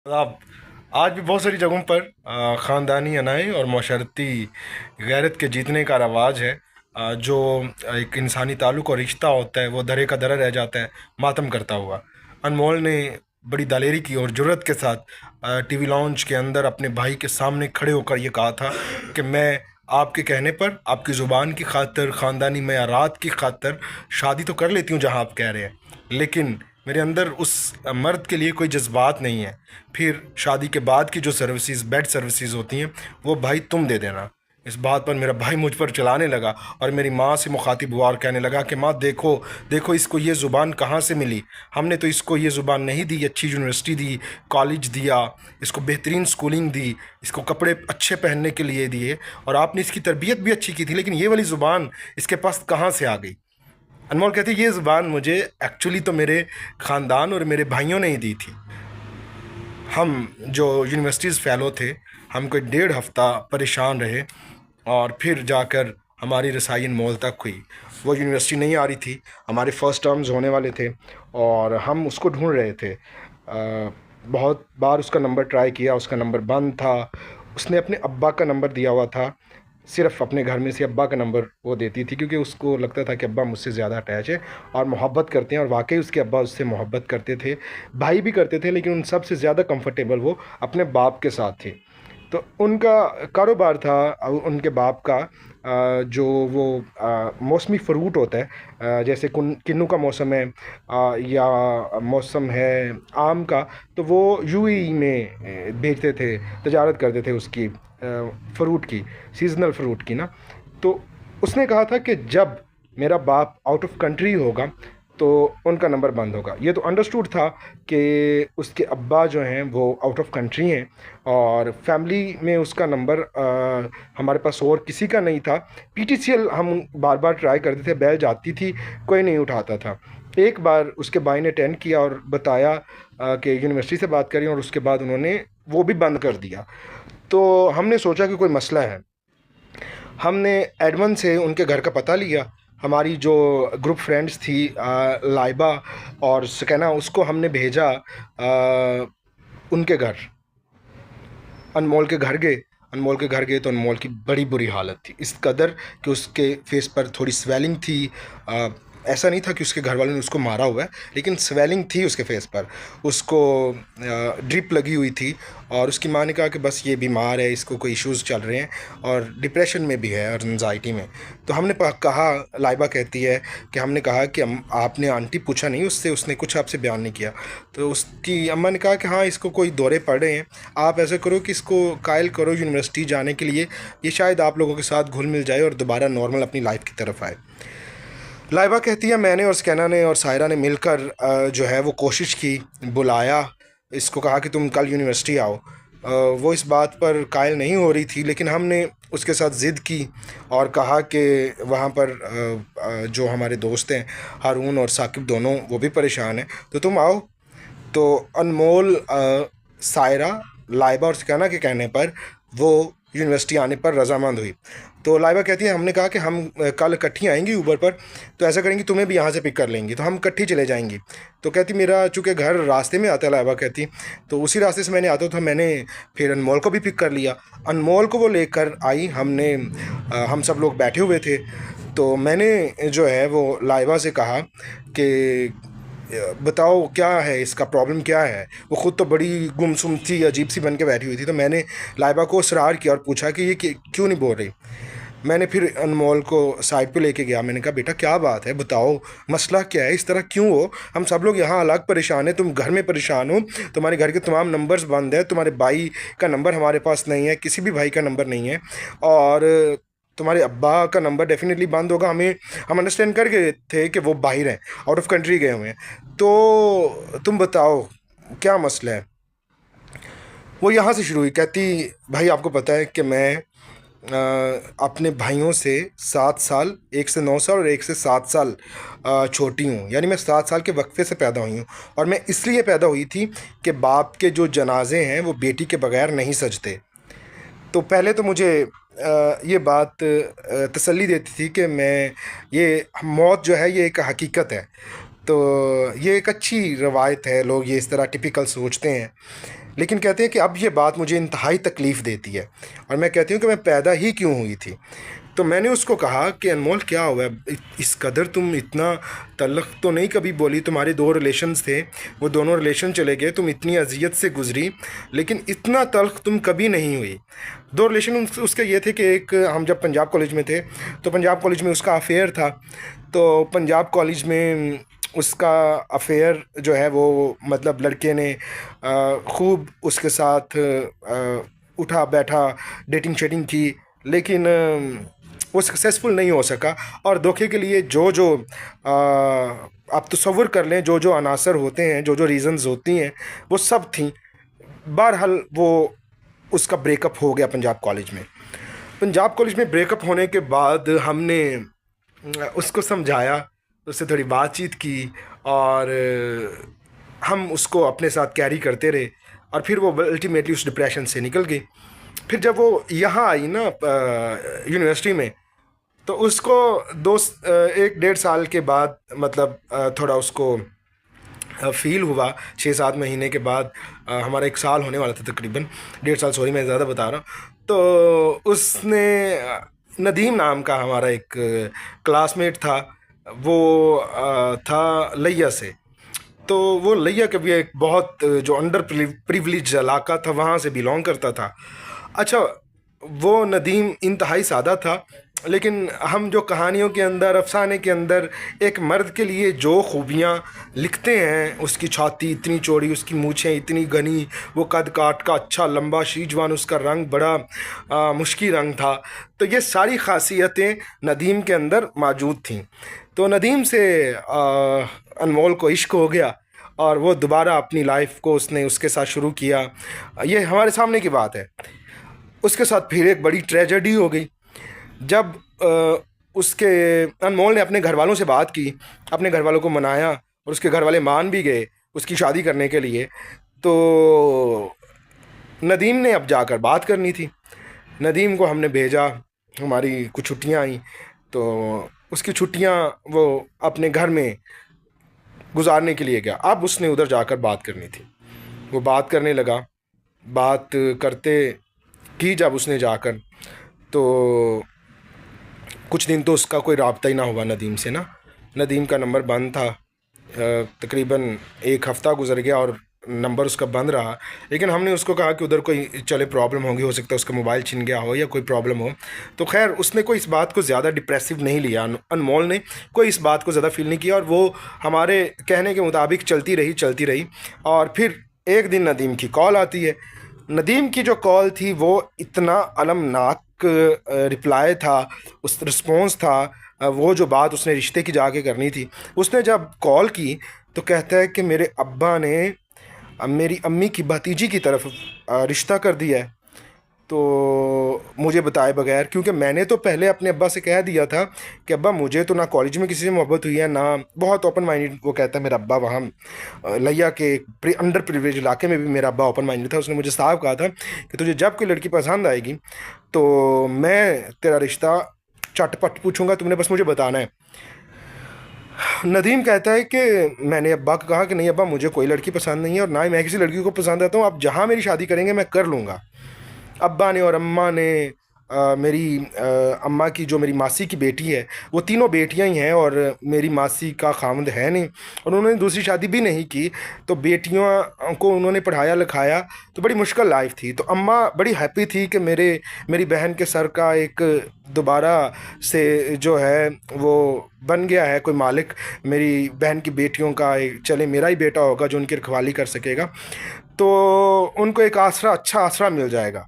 आप आज भी बहुत सारी जगहों पर ख़ानदानी अनाई और माशरती गैरत के जीतने का रवाज है। जो एक इंसानी ताल्लुक़ और रिश्ता होता है वो धरे का धरा रह जाता है मातम करता हुआ। अनमोल ने बड़ी दलेरी की और जुर्रत के साथ टीवी लॉन्च के अंदर अपने भाई के सामने खड़े होकर ये कहा था कि मैं आपके कहने पर आपकी ज़ुबान की खातिर ख़ानदानी मयारात की खातिर शादी तो कर लेती हूँ जहाँ आप कह रहे हैं, लेकिन मेरे अंदर उस मर्द के लिए कोई जज्बात नहीं है। फिर शादी के बाद की जो सर्विसेज बेड सर्विसेज होती हैं वो भाई तुम दे देना। इस बात पर मेरा भाई मुझ पर चलाने लगा और मेरी माँ से मुखातिब हुआ और कहने लगा कि माँ देखो देखो इसको ये ज़ुबान कहाँ से मिली। हमने तो इसको ये ज़ुबान नहीं दी, अच्छी यूनिवर्सिटी दी, कॉलेज दिया, इसको बेहतरीन स्कूलिंग दी, इसको कपड़े अच्छे पहनने के लिए दिए और आपने इसकी तरबियत भी अच्छी की थी, लेकिन ये वाली ज़ुबान इसके पास कहाँ से आ गई। अनमोल कहती ये ज़ुबान मुझे एक्चुअली तो मेरे ख़ानदान और मेरे भाइयों ने ही दी थी। हम जो यूनिवर्सिटीज़ फ़ेलो थे, हम कोई 1.5 हफ़्ता परेशान रहे और फिर जाकर हमारी रसाई अनमोल तक हुई। वो यूनिवर्सिटी नहीं आ रही थी, हमारे फ़र्स्ट टर्म्स होने वाले थे और हम उसको ढूंढ रहे थे। बहुत बार उसका नंबर ट्राई किया, उसका नंबर बंद था। उसने अपने अब्बा का नंबर दिया हुआ था, सिर्फ़ अपने घर में से अब्बा का नंबर वो देती थी क्योंकि उसको लगता था कि अब्बा मुझसे ज़्यादा अटैच है और मोहब्बत करते हैं, और वाकई उसके अब्बा उससे मोहब्बत करते थे, भाई भी करते थे, लेकिन उन सब से ज़्यादा कंफर्टेबल वो अपने बाप के साथ थे। तो उनका कारोबार था उनके बाप का, जो वो मौसमी फ़्रूट होता है, जैसे किन्नू का मौसम है या मौसम है आम का, तो वो यूएई में भेजते थे, तजारत करते थे उसकी फ़्रूट की, सीज़नल फ़्रूट की ना। तो उसने कहा था कि जब मेरा बाप आउट ऑफ कंट्री होगा तो उनका नंबर बंद होगा। ये तो अंडरस्टूड था कि उसके अब्बा जो हैं वो आउट ऑफ कंट्री हैं और फैमिली में उसका नंबर हमारे पास और किसी का नहीं था। पीटीसीएल हम बार बार ट्राई करते थे, बेल जाती थी, कोई नहीं उठाता था। एक बार उसके भाई ने अटेंड किया और बताया कि यूनिवर्सिटी से बात करी, और उसके बाद उन्होंने वो भी बंद कर दिया। तो हमने सोचा कि कोई मसला है। हमने एडमन से उनके घर का पता लिया। हमारी जो ग्रुप फ्रेंड्स थी लाइबा और सकैना, उसको हमने भेजा उनके घर, अनमोल के घर गए। अनमोल के घर गए तो अनमोल की बड़ी बुरी हालत थी, इस कदर कि उसके फेस पर थोड़ी स्वेलिंग थी। ऐसा नहीं था कि उसके घर वालों ने उसको मारा हुआ है, लेकिन स्वेलिंग थी उसके फेस पर, उसको ड्रिप लगी हुई थी। और उसकी माँ ने कहा कि बस ये बीमार है, इसको कोई इश्यूज़ चल रहे हैं और डिप्रेशन में भी है और एंजाइटी में। तो हमने कहा, लाइबा कहती है कि हमने कहा कि आपने आंटी पूछा नहीं उससे, उसने कुछ आपसे बयान नहीं किया। तो उसकी अम्मा ने कहा कि हाँ इसको कोई दौरे पड़ रहे हैं, आप ऐसा करो कि इसको कायल करो यूनिवर्सिटी जाने के लिए, ये शायद आप लोगों के साथ घुल मिल जाए और दोबारा नॉर्मल अपनी लाइफ की तरफ आए। लाइबा कहती है मैंने और स्कैना ने और सायरा ने मिलकर जो है वो कोशिश की, बुलाया, इसको कहा कि तुम कल यूनिवर्सिटी आओ। वो इस बात पर कायल नहीं हो रही थी, लेकिन हमने उसके साथ ज़िद की और कहा कि वहाँ पर जो हमारे दोस्त हैं हारून और साकिब दोनों, वो भी परेशान हैं, तो तुम आओ। तो अनमोल, सायरा, लाइबा और स्कैना के कहने पर वो यूनिवर्सिटी आने पर रजामंद हुई। तो लाइबा कहती है हमने कहा कि हम कल इकट्ठी आएंगी ऊबर पर, तो ऐसा करेंगी तुम्हें भी यहाँ से पिक कर लेंगी, तो हम इकट्ठी चले जाएंगी। तो कहती मेरा चूँकि घर रास्ते में आता है, लाइबा कहती, तो उसी रास्ते से मैंने आता था, मैंने फिर अनमोल को भी पिक कर लिया। अनमोल को वो लेकर आई, हमने हम सब लोग बैठे हुए थे। तो मैंने जो है वो लाइबा से कहा कि बताओ क्या है, इसका प्रॉब्लम क्या है। वो ख़ुद तो बड़ी गुमसुम थी, अजीब सी बन के बैठी हुई थी। तो मैंने लाइबा को इसरार किया और पूछा कि ये क्यों नहीं बोल रही। मैंने फिर अनमोल को साइड पे लेके गया, मैंने कहा बेटा क्या बात है, बताओ मसला क्या है, इस तरह क्यों हो, हम सब लोग यहाँ अलग परेशान हैं, तुम घर में परेशान हो, तुम्हारे घर के तमाम नंबर्स बंद है, तुम्हारे भाई का नंबर हमारे पास नहीं है, किसी भी भाई का नंबर नहीं है, और तुम्हारे अब्बा का नंबर डेफिनेटली बंद होगा। हम अंडरस्टैंड कर गए थे कि वो बाहर हैं, आउट ऑफ कंट्री गए हुए हैं, तो तुम बताओ क्या मसला है। वो यहाँ से शुरू हुई, कहती भाई आपको पता है कि मैं अपने भाइयों से 7 साल, एक से 9 साल और एक से 7 साल छोटी हूँ, यानी मैं 7 साल के वक्फे से पैदा हुई हूँ। और मैं इसलिए पैदा हुई थी कि बाप के जो जनाजे हैं वो बेटी के बगैर नहीं सजते। तो पहले तो मुझे ये बात तसल्ली देती थी कि मैं, ये मौत जो है ये एक हकीकत है, तो ये एक अच्छी रवायत है, लोग ये इस तरह टिपिकल सोचते हैं। लेकिन कहते हैं कि अब ये बात मुझे इंतहाई तकलीफ़ देती है, और मैं कहती हूँ कि मैं पैदा ही क्यों हुई थी। तो मैंने उसको कहा कि अनमोल क्या हुआ है, इस कदर तुम इतना तल्ख तो नहीं कभी बोली, तुम्हारे दो रिलेशंस थे, वो दोनों रिलेशन चले गए, तुम इतनी अजियत से गुजरी, लेकिन इतना तल्ख तुम कभी नहीं हुई। दो रिलेशन उसके ये थे कि एक, हम जब पंजाब कॉलेज में थे तो पंजाब कॉलेज में उसका अफेयर था, तो पंजाब कॉलेज में उसका अफेयर जो है वो मतलब लड़के ने खूब उसके साथ उठा बैठा, डेटिंग शेटिंग की, लेकिन वो सक्सेसफुल नहीं हो सका। और धोखे के लिए जो जो आप तसव्वुर कर लें, जो जो अनासर होते हैं, जो जो रीज़न्स होती हैं, वो सब थी। बहरहाल वो उसका ब्रेकअप हो गया पंजाब कॉलेज में। पंजाब कॉलेज में ब्रेकअप होने के बाद हमने उसको समझाया, उससे थोड़ी बातचीत की, और हम उसको अपने साथ कैरी करते रहे, और फिर वो अल्टीमेटली उस डिप्रेशन से निकल गई। फिर जब वो यहाँ आई ना यूनिवर्सिटी में, तो उसको एक डेढ़ साल के बाद मतलब थोड़ा उसको फील हुआ, 6-7 महीने के बाद, हमारा 1 साल होने वाला था तकरीबन, डेढ़ साल, सॉरी मैं ज़्यादा बता रहा हूँ। तो उसने नदीम नाम का हमारा एक क्लासमेट था, वो था लिया से। तो वो लिया के भी एक बहुत जो अंडर प्रिविलेज इलाका था, वहाँ से बिलोंग करता था। अच्छा, वो नदीम इंतहाई सादा था, लेकिन हम जो कहानियों के अंदर, अफसाने के अंदर एक मर्द के लिए जो खूबियाँ लिखते हैं, उसकी छाती इतनी चौड़ी, उसकी मूछें इतनी घनी, वो कद काट का अच्छा लंबा शीजवान, उसका रंग बड़ा मुश्की रंग था, तो ये सारी खासियतें नदीम के अंदर मौजूद थीं। तो नदीम से अनमोल को इश्क हो गया, और वो दोबारा अपनी लाइफ को उसने उसके साथ शुरू किया। ये हमारे सामने की बात है। उसके साथ फिर एक बड़ी ट्रेजेडी हो गई जब उसके अनमोल ने अपने घर वालों से बात की, अपने घर वालों को मनाया, और उसके घर वाले मान भी गए उसकी शादी करने के लिए। तो नदीम ने अब जाकर बात करनी थी। नदीम को हमने भेजा, हमारी कुछ छुट्टियां आई, तो उसकी छुट्टियां वो अपने घर में गुजारने के लिए गया। अब उसने उधर जाकर बात करनी थी। वो बात करने लगा, बात करते की जब उसने जाकर, तो कुछ दिन तो उसका कोई राब्ता ही ना हुआ नदीम से ना। नदीम का नंबर बंद था, तकरीबन 1 हफ़्ता गुजर गया और नंबर उसका बंद रहा। लेकिन हमने उसको कहा कि उधर कोई चले प्रॉब्लम होगी, हो सकता है उसका मोबाइल छिन गया हो या कोई प्रॉब्लम हो। तो खैर उसने कोई इस बात को ज़्यादा डिप्रेसिव नहीं लिया, अनमोल ने कोई इस बात को ज़्यादा फील नहीं किया, और वो हमारे कहने के मुताबिक चलती रही चलती रही। और फिर एक दिन नदीम की कॉल आती है। नदीम की जो कॉल थी वो इतना अलमनाक रिप्लाई था, उस रिस्पॉन्स था, वो जो बात उसने रिश्ते की जाके करनी थी। उसने जब कॉल की तो कहता है कि मेरे अब्बा ने मेरी अम्मी की भतीजी की तरफ रिश्ता कर दिया है, तो मुझे बताए बगैर, क्योंकि मैंने तो पहले अपने अब्बा से कह दिया था कि अब्बा मुझे तो ना कॉलेज में किसी से मोहब्बत हुई है, ना बहुत ओपन माइंडेड, वो कहता है मेरा अब्बा वहाँ लिया के अंडर प्रिविलेज इलाके में भी मेरा अब्बा ओपन माइंडेड था। उसने मुझे साफ कहा था कि तुझे जब कोई लड़की पसंद आएगी तो मैं तेरा रिश्ता चटपट पूछूंगा, तुमने बस मुझे बताना है। नदीम कहता है कि मैंने अब्बा को कहा कि नहीं अब्बा, मुझे कोई लड़की पसंद नहीं है, और ना ही मैं किसी लड़की को पसंद आता हूँ, आप जहाँ मेरी शादी करेंगे मैं कर लूँगा। अब्बा ने और अम्मा ने मेरी अम्मा की जो मेरी मासी की बेटी है, वो तीनों बेटियां ही हैं, और मेरी मासी का खामद है नहीं, और उन्होंने दूसरी शादी भी नहीं की, तो बेटियों को उन्होंने पढ़ाया लिखाया, तो बड़ी मुश्किल लाइफ थी। तो अम्मा बड़ी हैप्पी थी कि मेरी बहन के सर का एक दोबारा से जो है वो बन गया है कोई मालिक, मेरी बहन की बेटियों का चले मेरा ही बेटा होगा जो उनकी रखवाली कर सकेगा, तो उनको एक आसरा, अच्छा आसरा मिल जाएगा।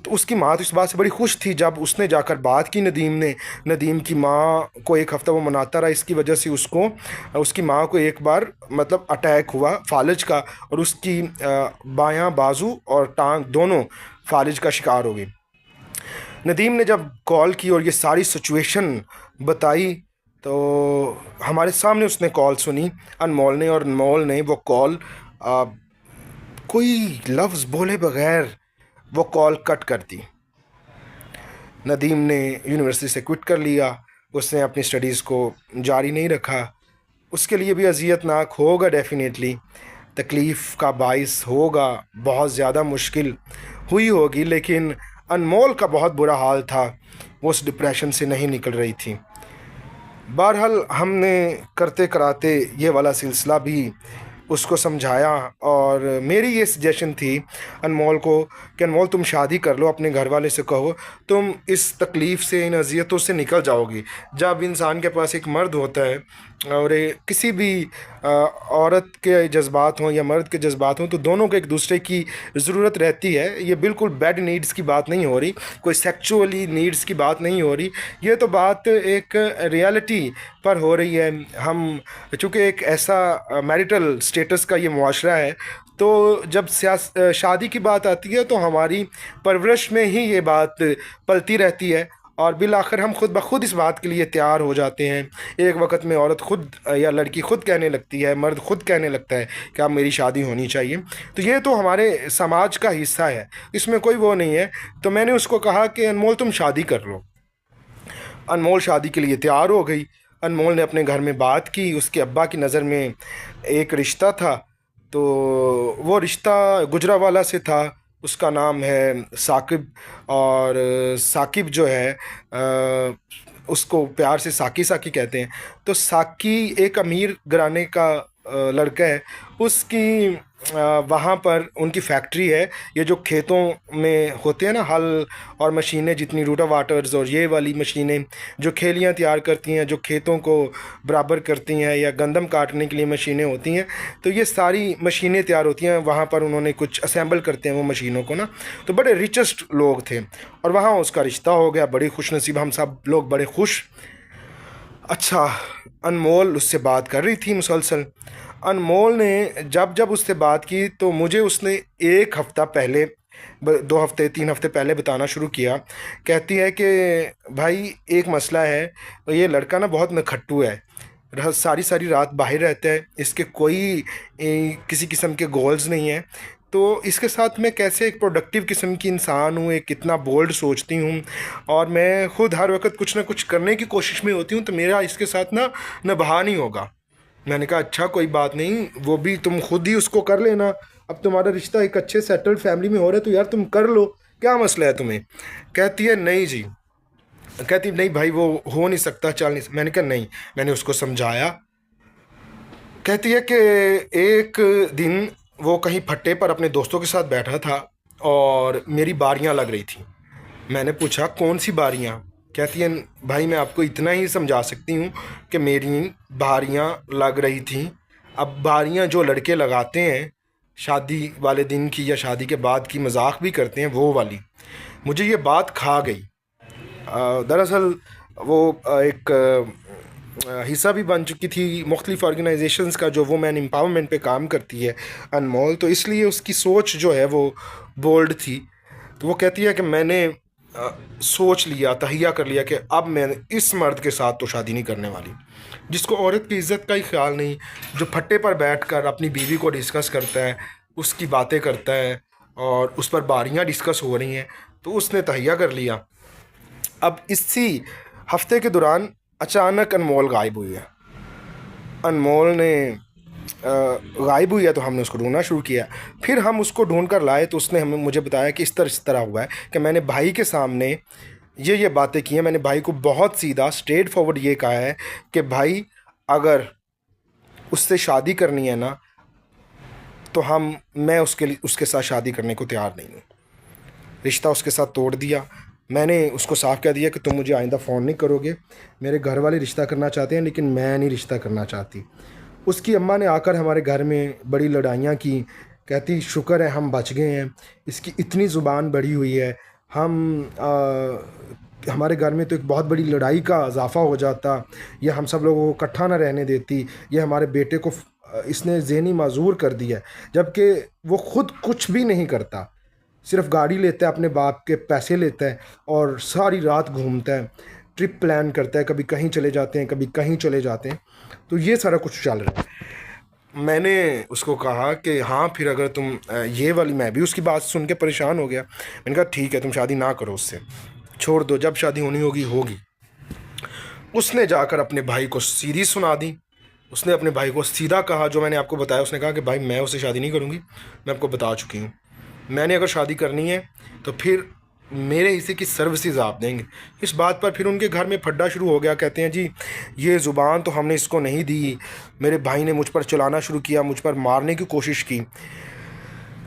तो उसकी माँ तो इस बात से बड़ी खुश थी। जब उसने जाकर बात की नदीम की माँ को, 1 हफ़्ता वो मनाता रहा, इसकी वजह से उसको, उसकी माँ को एक बार मतलब अटैक हुआ फालिज का, और उसकी बायां बाजू और टांग दोनों फालिज का शिकार हो गई। नदीम ने जब कॉल की और ये सारी सिचुएशन बताई, तो हमारे सामने उसने कॉल सुनी अनमोल ने, और अनमोल ने वो कॉल कोई लफ्ज़ बोले बगैर वो कॉल कट कर दी। नदीम ने यूनिवर्सिटी से क्विट कर लिया, उसने अपनी स्टडीज़ को जारी नहीं रखा। उसके लिए भी अजियतनाक होगा डेफिनेटली, तकलीफ़ का बाइस होगा, बहुत ज़्यादा मुश्किल हुई होगी, लेकिन अनमोल का बहुत बुरा हाल था, वो उस डिप्रेशन से नहीं निकल रही थी। बहरहाल हमने करते कराते ये वाला सिलसिला भी उसको समझाया, और मेरी ये सजेशन थी अनमोल को कि अनमोल तुम शादी कर लो, अपने घर वाले से कहो, तुम इस तकलीफ़ से, इन अजियतों से निकल जाओगी। जब इंसान के पास एक मर्द होता है और किसी भी औरत के जज्बात हों या मर्द के जज्बात हों, तो दोनों को एक दूसरे की ज़रूरत रहती है। ये बिल्कुल बेड नीड्स की बात नहीं हो रही, कोई सेक्सुअली नीड्स की बात नहीं हो रही, ये तो बात एक रियलिटी पर हो रही है। हम चूँकि एक ऐसा मैरिटल स्टेटस का ये मुआशरा है, तो जब शादी की बात आती है तो हमारी परवरिश में ही ये बात पलती रहती है, और बिल आखिर हम खुद ब खुद इस बात के लिए तैयार हो जाते हैं। एक वक्त में औरत खुद या लड़की खुद कहने लगती है, मर्द खुद कहने लगता है कि अब मेरी शादी होनी चाहिए। तो ये तो हमारे समाज का हिस्सा है, इसमें कोई वो नहीं है। तो मैंने उसको कहा कि अनमोल तुम शादी कर लो। अनमोल शादी के लिए तैयार हो गई। अनमोल ने अपने घर में बात की, उसके अब्बा की नज़र में एक रिश्ता था, तो वो रिश्ता गुजरावाला से था। उसका नाम है साकिब, और साकिब जो है उसको प्यार से साकी साकी कहते हैं। तो साकी एक अमीर घराने का लड़का है। उसकी वहाँ पर उनकी फैक्ट्री है। ये जो खेतों में होते हैं ना हल और मशीनें, जितनी रूटावाटर्स और ये वाली मशीनें जो खेलियाँ तैयार करती हैं, जो खेतों को बराबर करती हैं, या गंदम काटने के लिए मशीनें होती हैं, तो ये सारी मशीनें तैयार होती हैं वहाँ पर। उन्होंने कुछ असेंबल करते हैं वो मशीनों को ना। तो बड़े रिचेस्ट लोग थे, और वहाँ उसका रिश्ता हो गया। बड़ी खुशनसीब, हम सब लोग बड़े खुश। अच्छा, अनमोल उससे बात कर रही थी मुसलसल। अनमोल ने जब जब उससे बात की तो मुझे उसने एक हफ़्ता पहले, 2 हफ्ते 3 हफ्ते पहले बताना शुरू किया। कहती है कि भाई एक मसला है, ये लड़का ना बहुत नखट्टू है, सारी सारी रात बाहर रहता है, इसके कोई किसी किस्म के गोल्स नहीं है, तो इसके साथ मैं कैसे एक प्रोडक्टिव किस्म की इंसान हूँ, एक कितना बोल्ड सोचती हूँ, और मैं खुद हर वक्त कुछ ना कुछ करने की कोशिश में होती हूँ, तो मेरा इसके साथ ना नभा नहीं होगा। मैंने कहा अच्छा कोई बात नहीं, वो भी तुम खुद ही उसको कर लेना। अब तुम्हारा रिश्ता एक अच्छे सेटल्ड फैमिली में हो रहा है, तो यार तुम कर लो, क्या मसला है तुम्हें। कहती है नहीं जी, कहती नहीं भाई वो हो नहीं सकता, चल नहीं। मैंने कहा नहीं, मैंने उसको समझाया। कहती है कि एक दिन वो कहीं फट्टे पर अपने दोस्तों के साथ बैठा था और मेरी बारियां लग रही थी। मैंने पूछा कौन सी बारियां। कहती है भाई मैं आपको इतना ही समझा सकती हूँ कि मेरी बारियां लग रही थी। अब बारियां जो लड़के लगाते हैं शादी वाले दिन की या शादी के बाद की, मजाक भी करते हैं, वो वाली। मुझे ये बात खा गई। दरअसल वो एक हिस्सा भी बन चुकी थी मुख्तलिफ ऑर्गेनाइजेशंस का, जो वुमेन एम्पावरमेंट पे काम करती है अनमोल, तो इसलिए उसकी सोच जो है वो बोल्ड थी। तो वो कहती है कि मैंने सोच लिया, तहिया कर लिया कि अब मैं इस मर्द के साथ तो शादी नहीं करने वाली, जिसको औरत की इज़्ज़त का ही ख्याल नहीं, जो फट्टे पर बैठकर अपनी बीवी को डिस्कस करता है, उसकी बातें करता है, और उस पर बारियां डिस्कस हो रही हैं। तो उसने तहिया कर लिया। अब इसी हफ्ते के दौरान अचानक अनमोल गायब हुई है। अनमोल ने गायब हुई है तो हमने उसको ढूंढना शुरू किया। फिर हम उसको ढूंढ कर लाए तो उसने हमें मुझे बताया कि इस तरह हुआ है कि मैंने भाई के सामने ये बातें की हैं। मैंने भाई को बहुत सीधा स्ट्रेट फॉरवर्ड ये कहा है कि भाई अगर उससे शादी करनी है ना, तो मैं उसके साथ शादी करने को तैयार नहीं हूँ। रिश्ता उसके साथ तोड़ दिया। मैंने उसको साफ कह दिया कि तुम मुझे आइंदा फ़ोन नहीं करोगे। मेरे घर वाले रिश्ता करना चाहते हैं लेकिन मैं नहीं रिश्ता करना चाहती। उसकी अम्मा ने आकर हमारे घर में बड़ी लड़ाइयाँ की। कहती शुक्र है हम बच गए हैं, इसकी इतनी ज़ुबान बढ़ी हुई है, हमारे घर में तो एक बहुत बड़ी लड़ाई का इजाफ़ा हो जाता, ये हम सब लोगों को इकट्ठा ना रहने देती, ये हमारे बेटे को इसने ज़हनी माजूर कर दिया। जबकि वो ख़ुद कुछ भी नहीं करता, सिर्फ गाड़ी लेता है, अपने बाप के पैसे लेता है और सारी रात घूमता है, ट्रिप प्लान करता है, कभी कहीं चले जाते हैं, कभी कहीं चले जाते हैं। तो ये सारा कुछ चल रहा है। मैंने उसको कहा कि हाँ फिर अगर तुम ये वाली, मैं भी उसकी बात सुन के परेशान हो गया। मैंने कहा ठीक है तुम शादी ना करो उससे, छोड़ दो, जब शादी होनी होगी होगी। उसने जाकर अपने भाई को सीरीज़ सुना दी। उसने अपने भाई को सीधा कहा, जो मैंने आपको बताया, उसने कहा कि भाई मैं उससे शादी नहीं करूँगी, मैं आपको बता चुकी हूँ, मैंने अगर शादी करनी है तो फिर मेरे हिस्से की सर्विसेज आप देंगे। इस बात पर फिर उनके घर में फड्डा शुरू हो गया। कहते हैं जी ये ज़ुबान तो हमने इसको नहीं दी, मेरे भाई ने मुझ पर चलाना शुरू किया, मुझ पर मारने की कोशिश की।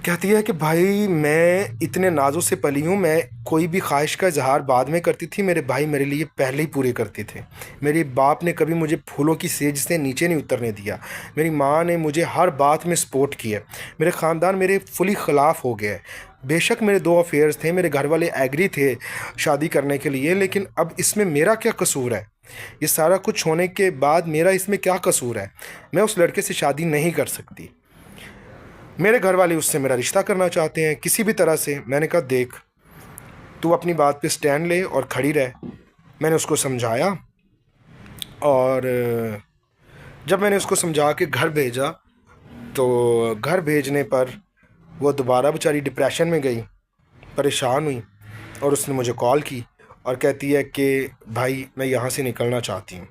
कहती है कि भाई मैं इतने नाज़ों से पली हूँ, मैं कोई भी ख्वाहिश का इजहार बाद में करती थी, मेरे भाई मेरे लिए पहले ही पूरे करते थे। मेरे बाप ने कभी मुझे फूलों की सेज से नीचे नहीं उतरने दिया, मेरी माँ ने मुझे हर बात में सपोर्ट किया, मेरे ख़ानदान मेरे फुली ख़िलाफ़ हो गया है। बेशक मेरे 2 अफेयर्स थे, मेरे घर वाले एग्री थे शादी करने के लिए, लेकिन अब इसमें मेरा क्या कसूर है? ये सारा कुछ होने के बाद मेरा इसमें क्या कसूर है? मैं उस लड़के से शादी नहीं कर सकती। मेरे घर वाले उससे मेरा रिश्ता करना चाहते हैं किसी भी तरह से। मैंने कहा देख, तू अपनी बात पे स्टैंड ले और खड़ी रह। मैंने उसको समझाया, और जब मैंने उसको समझा के घर भेजा, तो घर भेजने पर वो दोबारा बेचारी डिप्रेशन में गई, परेशान हुई, और उसने मुझे कॉल की और कहती है कि भाई मैं यहाँ से निकलना चाहती हूँ।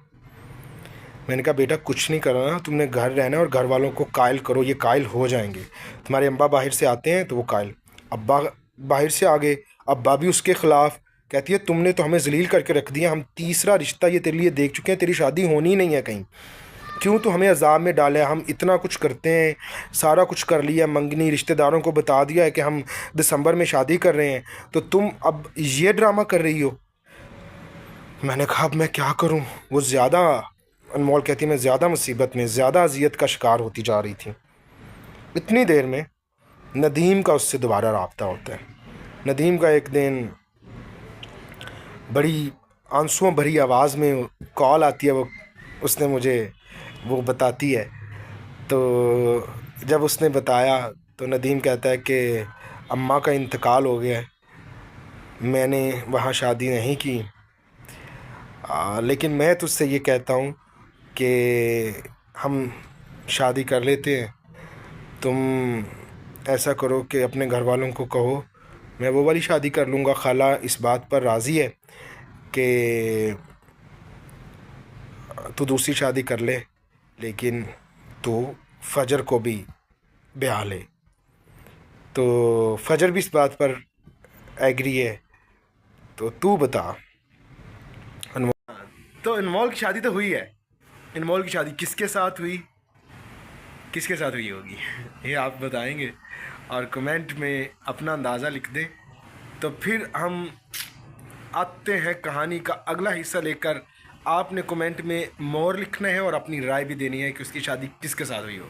मैंने कहा बेटा कुछ नहीं करना, तुमने घर रहना है और घर वालों को कायल करो, ये कायल हो जाएंगे। तुम्हारे अब्बा बाहर से आते हैं तो वो कायल, अब्बा बाहर से आ गए, अब्बा भी उसके ख़िलाफ़। कहती है तुमने तो हमें जलील करके रख दिया, हम तीसरा रिश्ता ये तेरे लिए देख चुके हैं, तेरी शादी होनी ही नहीं है कहीं, क्यों तो हमें अजाब में डाला है? हम इतना कुछ करते हैं, सारा कुछ कर लिया, मंगनी रिश्तेदारों को बता दिया है कि हम दिसंबर में शादी कर रहे हैं, तो तुम अब ये ड्रामा कर रही हो। मैंने कहा अब मैं क्या करूं? वो ज़्यादा, अनमोल कहती मैं ज़्यादा मुसीबत में, ज़्यादा अजियत का शिकार होती जा रही थी। इतनी देर में नदीम का उससे दोबारा रब्ता होता है। नदीम का एक दिन बड़ी आंसुओं भरी आवाज़ में कॉल आती है, वो उसने मुझे वो बताती है। तो जब उसने बताया तो नदीम कहता है कि अम्मा का इंतकाल हो गया है, मैंने वहाँ शादी नहीं की। लेकिन मैं तुझसे ये कहता हूँ कि हम शादी कर लेते हैं। तुम ऐसा करो कि अपने घर वालों को कहो, मैं वो वाली शादी कर लूँगा। खाला इस बात पर राज़ी है कि तू दूसरी शादी कर ले, लेकिन तू फ़जर को भी ब्याह ले। तो फ़जर भी इस बात पर एग्री है। तो तू बता अनमोल। तो अनमोल की शादी तो हुई है। अनमोल की शादी किसके साथ हुई, किसके साथ हुई होगी ये आप बताएंगे, और कमेंट में अपना अंदाज़ा लिख दें। तो फिर हम आते हैं कहानी का अगला हिस्सा लेकर। आपने कमेंट में मोर लिखना है और अपनी राय भी देनी है कि उसकी शादी किसके साथ हुई हो।